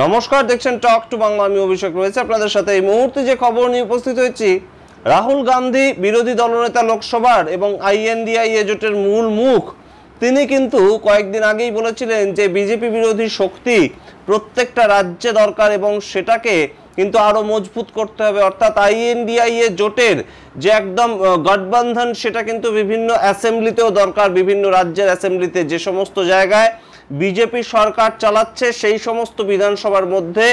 নমস্কার, দেখছেন talk to Bangla. আমি অভিষেক রয়েছে আপনাদের সাথে। এই মুহূর্তে যে খবর নিয়ে উপস্থিত হয়েছি, রাহুল গান্ধী বিরোধী দলনেতা লোকসভার এবং INDIA জোটের মূল মুখ, তিনি কিন্তু কয়েকদিন আগেই বলেছিলেন যে বিজেপি বিরোধী শক্তি প্রত্যেকটা রাজ্যে দরকার এবং সেটাকে কিন্তু আরো মজবুত করতে হবে। অর্থাৎ INDIA জোটের যে একদম গঠবন্ধন, সেটা কিন্তু বিভিন্ন অ্যাসেম্বলিতেও দরকার। বিভিন্ন রাজ্যের অ্যাসেম্বলিতে যে সমস্ত জায়গায় বিজেপি সরকার চালাচ্ছে সেই সমস্ত বিধানসভার মধ্যে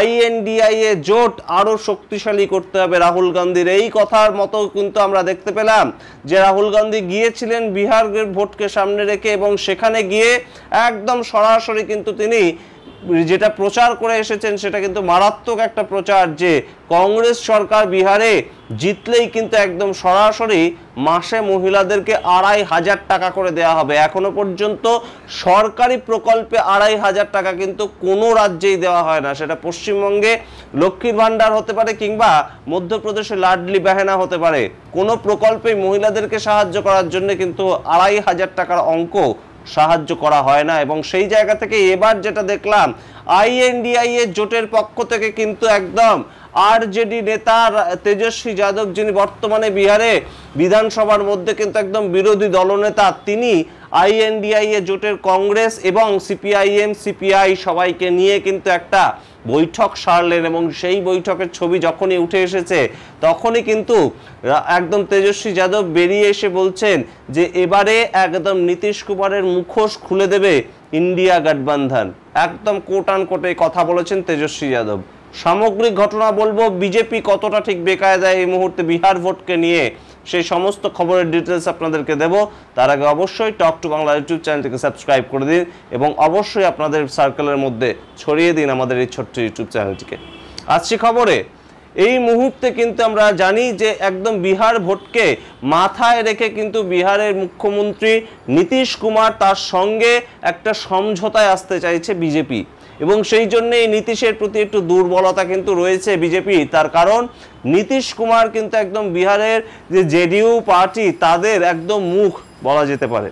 INDIA জোট আরো শক্তিশালী করতে হবে রাহুল গান্ধীর। এই কথার মতো কিন্তু আমরা দেখতে পেলাম যে রাহুল গান্ধী গিয়েছিলেন বিহারের ভোটকে সামনে রেখে এবং সেখানে গিয়ে একদম সরাসরি কিন্তু তিনি যেটা প্রচার করে এসেছেন সেটা কিন্তু মারাত্মক একটা প্রচার, যে কংগ্রেস সরকার বিহারে জিতলেই কিন্তু একদম সরাসরি মাসে মহিলাদেরকে ২৫০০ টাকা করে দেওয়া হবে। এখনো পর্যন্ত সরকারি প্রকল্পে ২৫০০ টাকা কিন্তু কোনো রাজ্যেই দেওয়া হয় না। সেটা পশ্চিমবঙ্গে লক্ষ্মীর ভান্ডার হতে পারে কিংবা মধ্যপ্রদেশে লাডলি বেহেনা হতে পারে, কোনো প্রকল্পে মহিলাদেরকে সাহায্য করার জন্য কিন্তু ২৫০০ টাকার অঙ্ক সাহায্য করা হয় না। এবং সেই জায়গা থেকে এবার যেটা দেখলাম, INDIA জোটের পক্ষ থেকে কিন্তু একদম RJD নেতা তেজস্বী যাদব, যিনি বর্তমানে বিহারে বিধানসভার মধ্যে কিন্তু একদম বিরোধী দলনেতা, তিনি INDIA জোটের কংগ্রেস এবং CPIM CPI সবাইকে নিয়ে কিন্তু একটা বৈঠক সারলেন এবং সেই বৈঠকের ছবি যখনই উঠে এসেছে তখনই কিন্তু একদম তেজস্বী যাদব বেরিয়ে এসে বলছেন যে এবারে একদম নীতিশ কুমারের মুখোশ খুলে দেবে ইন্ডিয়া গঠবন্ধন। একদম কোট আন কোটে কথা বলেছেন তেজস্বী যাদব। সামগ্রিক ঘটনা বলবো, বিজেপি কতটা ঠিক বেকায়দায় এই মুহূর্তে বিহার ভোটকে নিয়ে, সেই সমস্ত খবরের ডিটেলস আপনাদেরকে দেব। তার আগে অবশ্যই টক টু বাংলা ইউটিউব চ্যানেলটিকে সাবস্ক্রাইব করে দিন এবং অবশ্যই আপনাদের সার্কেলের মধ্যে ছড়িয়ে দিন আমাদের এই ছোট্ট ইউটিউব চ্যানেলটিকে। আসছি খবরে। এই মুহূর্তে কিন্তু আমরা জানি যে একদম বিহার ভোটকে মাথায় রেখে কিন্তু বিহারের মুখ্যমন্ত্রী নীতিশ কুমার তার সঙ্গে একটা সমঝোতায় আসতে চাইছে বিজেপি এবং সেই জন্য এই নীতিশের প্রতি একটু দুর্বলতা কিন্তু রয়েছে বিজেপি। তার কারণ নীতিশ কুমার কিন্তু একদম বিহারের যে JDU পার্টি তাদের একদম মুখ বলা যেতে পারে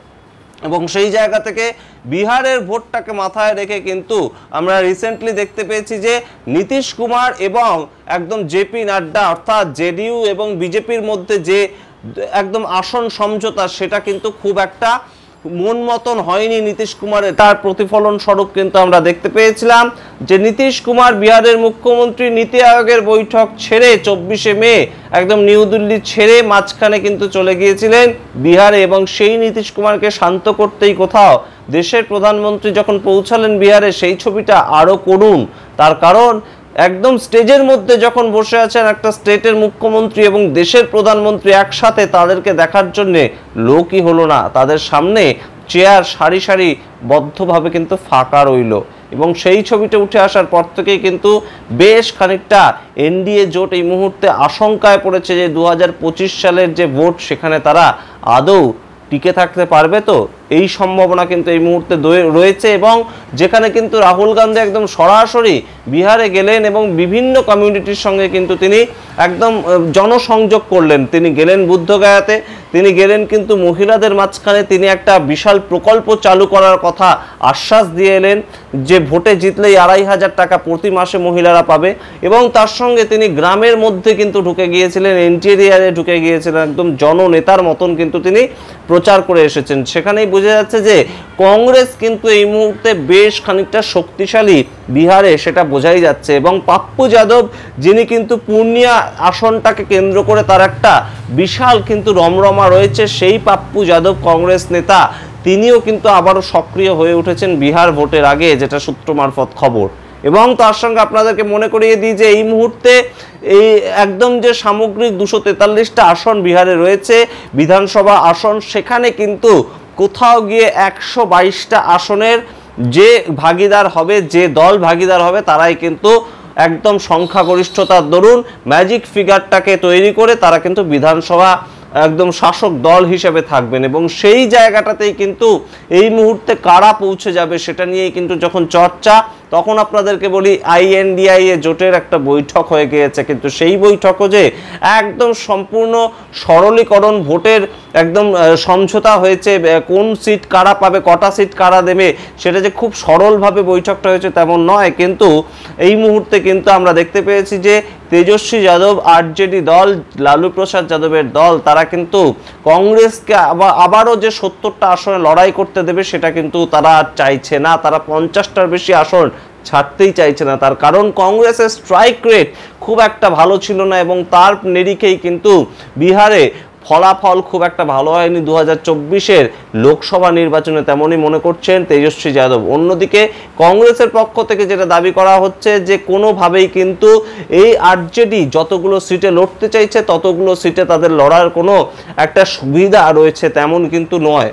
এবং সেই জায়গা থেকে বিহারের ভোটটাকে মাথায় রেখে কিন্তু আমরা রিসেন্টলি দেখতে পেয়েছি যে নীতিশ কুমার এবং একদম JP নাড্ডা অর্থাৎ JDU এবং বিজেপির মধ্যে যে একদম আসন সমঝোতা, সেটা কিন্তু খুব একটা মন মতন হয়নি নীতিশ কুমারের। তার প্রতিফলন স্বরূপ কিন্তু আমরা দেখতে পেয়েছিলাম যে নীতিশ কুমার বিহারের মুখ্যমন্ত্রী নীতি আয়োগের বৈঠক ছেড়ে 24শে মে একদম নিউ দিল্লি ছেড়ে মাঝখানে কিন্তু চলে গিয়েছিলেন বিহারে এবং সেই নীতিশ কুমারকে শান্ত করতেই কোথাও দেশের প্রধানমন্ত্রী যখন পৌঁছালেন বিহারে, সেই ছবিটা আরো করুন। তার কারণ একদম স্টেজের মধ্যে যখন বসে আছেন একটা স্টেটের মুখ্যমন্ত্রী এবং দেশের প্রধানমন্ত্রী একসাথে, তাদেরকে দেখার জন্যে লোকই হলো না। তাদের সামনে চেয়ার সারি সারি বদ্ধভাবে কিন্তু ফাঁকা রইল এবং সেই ছবিটা উঠে আসার পর থেকেই কিন্তু বেশ খানিকটা NDA জোট এই মুহূর্তে আশঙ্কায় পড়েছে যে 2025 সালের যে ভোট, সেখানে তারা আদৌ টিকে থাকতে পারবে। তো এই সম্ভাবনা কিন্তু এই মুহূর্তে রয়েছে এবং যেখানে কিন্তু রাহুল গান্ধী একদম সরাসরি বিহারে গেলেন এবং বিভিন্ন কমিউনিটির সঙ্গে কিন্তু তিনি একদম জনসংযোগ করলেন। তিনি গেলেন বুদ্ধগয়াতে, তিনি গেলেন কিন্তু মহিলাদের মাঝখানে তিনি একটা বিশাল প্রকল্প চালু করার কথা আশ্বাস দিয়ে এলেন যে ভোটে জিতলেই ২৫০০ টাকা প্রতি মাসে মহিলারা পাবে এবং তার সঙ্গে তিনি গ্রামের মধ্যে কিন্তু ঢুকে গিয়েছিলেন, ইন্টেরিয়ারে ঢুকে গিয়েছিলেন, একদম জননেতার মতন কিন্তু তিনি প্রচার করে এসেছেন। সেখানেই বোঝা যাচ্ছে যে কংগ্রেস কিন্তু এই মুহূর্তে বেশ খানিকটা শক্তিশালী বিহারে, সেটা বোঝাই যাচ্ছে। এবং পাপ্পু যাদব, যিনি কিন্তু পূর্ণিয়া আসনটাকে কেন্দ্র করে তার একটা বিশাল কিন্তু রমরমা রয়েছে, সেই পাপ্পু যাদব কংগ্রেস নেতা, তিনিও কিন্তু আবারও সক্রিয় হয়ে উঠেছেন বিহার ভোটের আগে, যেটা সূত্র মারফত খবর। এবং তার সঙ্গে আপনাদেরকে মনে করিয়ে দিই যে এই মুহূর্তে এই একদম যে সামগ্রিক 243টা আসন বিহারে রয়েছে বিধানসভা আসন, সেখানে কিন্তু কোথাও গিয়ে 122টা আসনের যে ভাগিদার হবে, যে দল ভাগিদার হবে, তারাই কিন্তু একদম সংখ্যাগরিষ্ঠতার দরুন ম্যাজিক ফিগারটাকে তৈরি করে তারা কিন্তু বিধানসভা একদম শাসক দল হিসেবে থাকবেন এবং সেই জায়গাটাতেই কিন্তু এই মুহূর্তে কারা পৌঁছে যাবে সেটা নিয়েই কিন্তু যখন চর্চা তখন আপনাদেরকে বলি আইএনডিআইএ জোটের একটা বৈঠক হয়ে গিয়েছে, কিন্তু সেই বৈঠকও যে একদম সম্পূর্ণ সরলীকরণ ভোটের একদম সমঝোতা হয়েছে, কোন সিট কারা পাবে, কটা সিট কারা দেবে, সেটা যে খুব সরলভাবে বৈঠকটা হয়েছে তেমন নয়। কিন্তু এই মুহূর্তে কিন্তু আমরা দেখতে পেয়েছি যে তেজস্বী যাদব আরজেডি দল, লালু প্রসাদ যাদবের দল, তারা কিন্তু কংগ্রেসকে আবারও যে 70টা আসনে লড়াই করতে দেবে সেটা কিন্তু তারা চাইছে না। তারা 50টার বেশি আসন ছাড়তেই চাইছে না। তার কারণ কংগ্রেসের স্ট্রাইক রেট খুব একটা ভালো ছিল না এবং তার নিরিখেই কিন্তু বিহারে ফলাফল খুব একটা ভালো হয়নি 2024-এর লোকসভা নির্বাচনে, তেমনই মনে করছেন তেজস্বী যাদব। অন্যদিকে কংগ্রেসের পক্ষ থেকে যেটা দাবি করা হচ্ছে যে কোনোভাবেই কিন্তু এই আরজেডি যতগুলো সিটে লড়তে চাইছে ততগুলো সিটে তাদের লড়ার কোনো একটা সুবিধা রয়েছে তেমন কিন্তু নয়।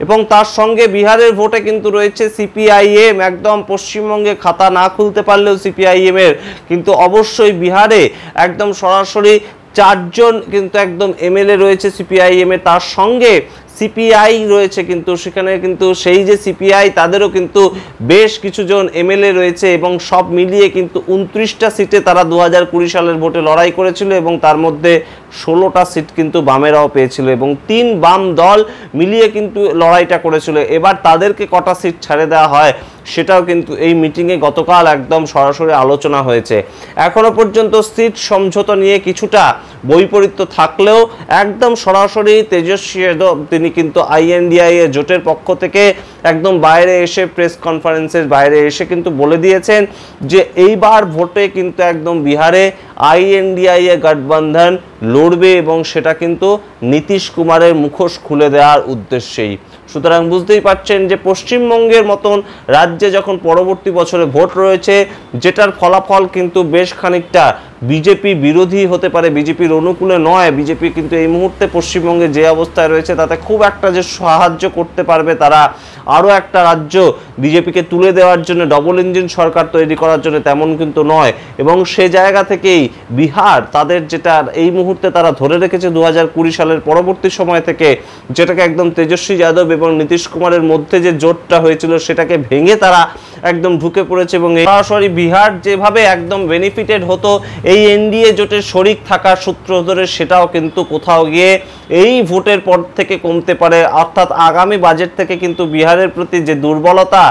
এবং তার সঙ্গে বিহারের ভোটে কিন্তু রয়েছে সিপিআইএম। একদম পশ্চিমবঙ্গে খাতা না খুলতে পারলেও সিপিআইএম এর কিন্তু অবশ্যই বিহারে একদম সরাসরি 4 জন কিন্তু একদম এমএলএ রয়েছে সিপিআইএম এর, তার সঙ্গে সিপিআই রয়েছে, কিন্তু সেখানে কিন্তু সেই যে সিপিআই তাদেরও কিন্তু বেশ কিছু জন এমএলএ রয়েছে এবং সব মিলিয়ে কিন্তু 29টা সিটে তারা 2020 সালের ভোটে লড়াই করেছিল এবং তার মধ্যে 16টা সিট কিন্তু বামেরাও পেয়েছিল এবং 3 বাম দল মিলিয়ে কিন্তু লড়াইটা করেছিল। এবার তাদেরকে কটা সিট ছাড়ে দেওয়া হয় সেটাও কিন্তু এই মিটিংয়ে গতকাল একদম সরাসরি আলোচনা হয়েছে। এখনো পর্যন্ত সিট সমঝোতা নিয়ে কিছুটা বৈপরীত্য থাকলেও একদম সরাসরি তেজস্বী যাদব তিনি কিন্তু আইএনডিআইএ জোটের পক্ষ থেকে একদম বাইরে এসে প্রেস কনফারেন্সের বাইরে এসে কিন্তু বলে দিয়েছেন যে এইবার ভোটে কিন্তু একদম বিহারে আইএনডিআইএ গঠবন্ধন লড়বে এবং সেটা কিন্তু নীতিশ কুমারের মুখোশ খুলে দেওয়ার উদ্দেশ্যেই। সুতরাং বুঝতেই পারছেন যে পশ্চিমবঙ্গের মতন রাজ্যে যখন পরবর্তী বছরে ভোট রয়েছে যেটার ফলাফল কিন্তু বেশ খানিকটা বিজেপি বিরোধী হতে পারে, বিজেপির অনুকূলে নয়। বিজেপি কিন্তু এই মুহূর্তে পশ্চিমবঙ্গে যে অবস্থায় রয়েছে তাতে খুব একটা যে সাহায্য করতে পারবে তারা আরও একটা রাজ্য বিজেপিকে তুলে দেওয়ার জন্য, ডবল ইঞ্জিন সরকার তৈরি করার জন্য তেমন কিন্তু নয়। এবং সে জায়গা থেকেই বিহার তাদের যেটা এই মুহূর্তে তারা ধরে রেখেছে 2020 সালের পরবর্তী সময় থেকে, যেটাকে একদম তেজস্বী যাদব এবং নীতিশ কুমারের মধ্যে যে জোটটা হয়েছিল সেটাকে ভেঙে তারা একদম ঢুকে পড়েছে এবং সরাসরি বিহার যেভাবে একদম বেনিফিটেড হতো এই এনডিএ জোটের শরিক থাকার সূত্র ধরে, সেটাও কিন্তু কোথাও গিয়ে এই ভোটের পর থেকে কমতে পারে। অর্থাৎ আগামী বাজেট থেকে কিন্তু বিহারের প্রতি যে দুর্বলতা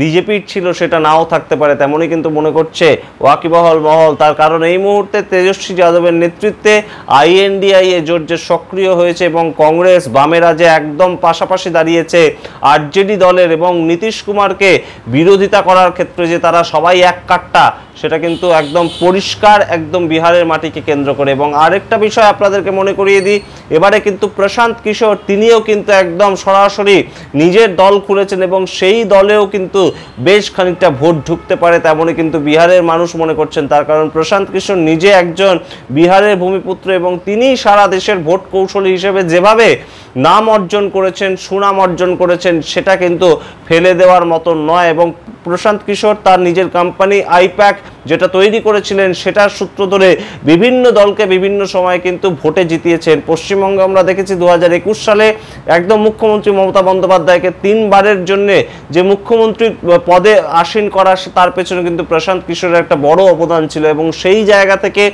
বিজেপির ছিল সেটা নাও থাকতে পারে, তেমনই কিন্তু মনে করছে ওয়াকিবহাল মহল। তার কারণ এই মুহূর্তে তেজস্বী যাদবের নেতৃত্বে আইএনডিআইএ জোট যে সক্রিয় হয়েছে এবং কংগ্রেস বামেরা যে একদম পাশাপাশি দাঁড়িয়েছে আরজেডি দলের এবং নীতিশ কুমারকে বিরোধিতা করার ক্ষেত্রে যে তারা সবাই এক কাট্টা, সেটা কিন্তু একদম পরিষ্কার একদম বিহারের মাটিকে কেন্দ্র করে। এবং আরেকটা বিষয় আপনাদেরকে মনে করিয়ে দিই, এবারে কিন্তু প্রশান্ত কিশোর তিনিও কিন্তু একদম সরাসরি নিজের দল খুলেছেন এবং সেই দলেও কিন্তু বেশ খানিকটা ভোট ঢুকতে পারে তেমনই কিন্তু বিহারের মানুষ মনে করছেন। তার কারণ প্রশান্ত কিশোর নিজে একজন বিহারের ভূমিপুত্র এবং তিনি সারা দেশের ভোট কৌশলী হিসেবে যেভাবে নাম অর্জন করেছেন, সুনাম অর্জন করেছেন, সেটা কিন্তু ফেলে দেওয়ার মতো নয়। এবং প্রশান্ত কিশোর তার নিজের কোম্পানি আইপ্যাক যেটা তৈরি করেছিলেন সেটার সূত্র ধরে বিভিন্ন দলকে বিভিন্ন সময় কিন্তু ভোটে জিতিয়েছেন। পশ্চিমবঙ্গে আমরা দেখেছি 2021 সালে একদম মুখ্যমন্ত্রী মমতা বন্দ্যোপাধ্যায়কে 3 বারের জন্য যে মুখ্যমন্ত্রীর পদে আসীন করা, তার পেছনে কিন্তু প্রশান্ত কিশোরের একটা বড় অবদান ছিল এবং সেই জায়গা থেকে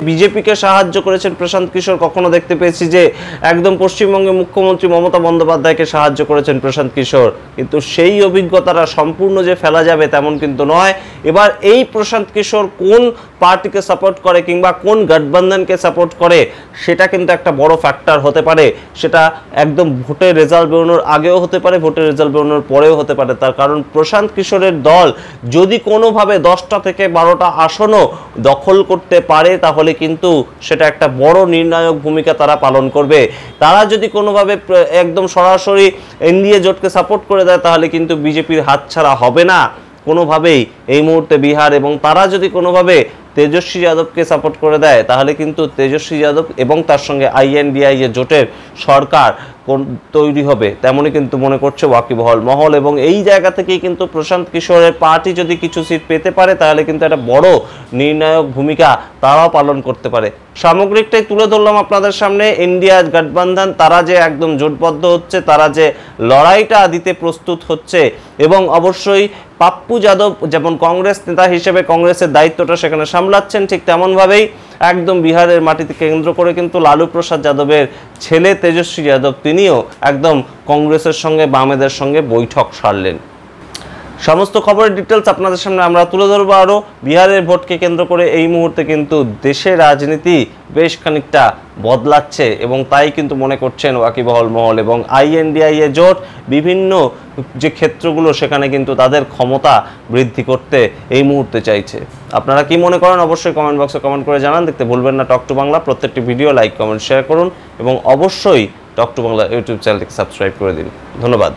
বিজেপিকে সাহায্য করেছেন প্রশান্ত কিশোর। কখনো দেখতে পেয়েছি যে একদম পশ্চিমবঙ্গে মুখ্যমন্ত্রী মমতা বন্দ্যোপাধ্যায়কে সাহায্য করেছেন প্রশান্ত কিশোর, কিন্তু সেই অভিজ্ঞতাটা সম্পূর্ণ যে ফেলা যাবে তেমন কিন্তু নয়। এবার এই প্রশান্ত কিশোর কোন পার্টিকে সাপোর্ট করে কিংবা কোন গঠবন্ধনকে সাপোর্ট করে সেটা কিন্তু একটা বড় ফ্যাক্টর হতে পারে। সেটা একদম ভোটের রেজাল্ট বেরোনোর আগেও হতে পারে, ভোটের রেজাল্ট বেরোনোর পরেও হতে পারে। তার কারণ প্রশান্ত কিশোরের দল যদি কোনোভাবে 10টা থেকে 12টা আসনও দখল করতে পারে তাহলে কিন্তু সেটা একটা বড় নির্ণায়ক ভূমিকা তারা পালন করবে। তারা যদি কোনোভাবে একদম সরাসরি এনডিএ জোটকে সাপোর্ট করে দেয় তাহলে কিন্তু বিজেপির হাতছাড়া হবে না কোনোভাবেই এই মুহূর্তে বিহার। এবং তারা যদি কোনোভাবে তেজস্বী যাদবকে সাপোর্ট করে দেয় তাহলে কিন্তু তেজস্বী যাদব এবং তার সঙ্গে আইএনডিআইএ জোটের সরকার তৈরি হবে তেমনই কিন্তু মনে করছে ওয়াকিবহাল মহল। এবং এই জায়গা থেকেই কিন্তু প্রশান্ত কিশোরের পার্টি যদি কিছু সিট পেতে পারে তাহলে কিন্তু একটা বড় নির্ণায়ক ভূমিকা তারাও পালন করতে পারে। সামগ্রিকটাই তুলে ধরলাম আপনাদের সামনে। ইন্ডিয়া গঠবন্ধন তারা যে একদম জোটবদ্ধ হচ্ছে, তারা যে লড়াইটা দিতে প্রস্তুত হচ্ছে, এবং অবশ্যই পাপ্পু যাদব যেমন কংগ্রেস নেতা হিসেবে কংগ্রেসের দায়িত্বটা সেখানে সামলাচ্ছেন, ঠিক তেমনভাবেই একদম বিহারের মাটিতে কেন্দ্র করে কিন্তু লালু প্রসাদ যাদবের ছেলে তেজস্বী যাদব তিনিও একদম কংগ্রেসের সঙ্গে বামেদের সঙ্গে বৈঠক সারলেন। সমস্ত খবরের ডিটেলস আপনাদের সামনে আমরা তুলে ধরবো। আরও বিহারের ভোটকে কেন্দ্র করে এই মুহূর্তে কিন্তু দেশের রাজনীতি বেশ খানিকটা বদলাচ্ছে, এবং তাই কিন্তু মনে করছেন ওয়াকিবহাল মহল। এবং আইএনডিআইএ জোট বিভিন্ন যে ক্ষেত্রগুলো সেখানে কিন্তু তাদের ক্ষমতা বৃদ্ধি করতে এই মুহূর্তে চাইছে। আপনারা কি মনে করেন অবশ্যই কমেন্ট বক্সে কমেন্ট করে জানান। দেখতে ভুলবেন না টক টু বাংলা। প্রত্যেকটি ভিডিও লাইক কমেন্ট শেয়ার করুন এবং অবশ্যই টক টু বাংলা ইউটিউব চ্যানেলটিকে সাবস্ক্রাইব করে দিন। ধন্যবাদ।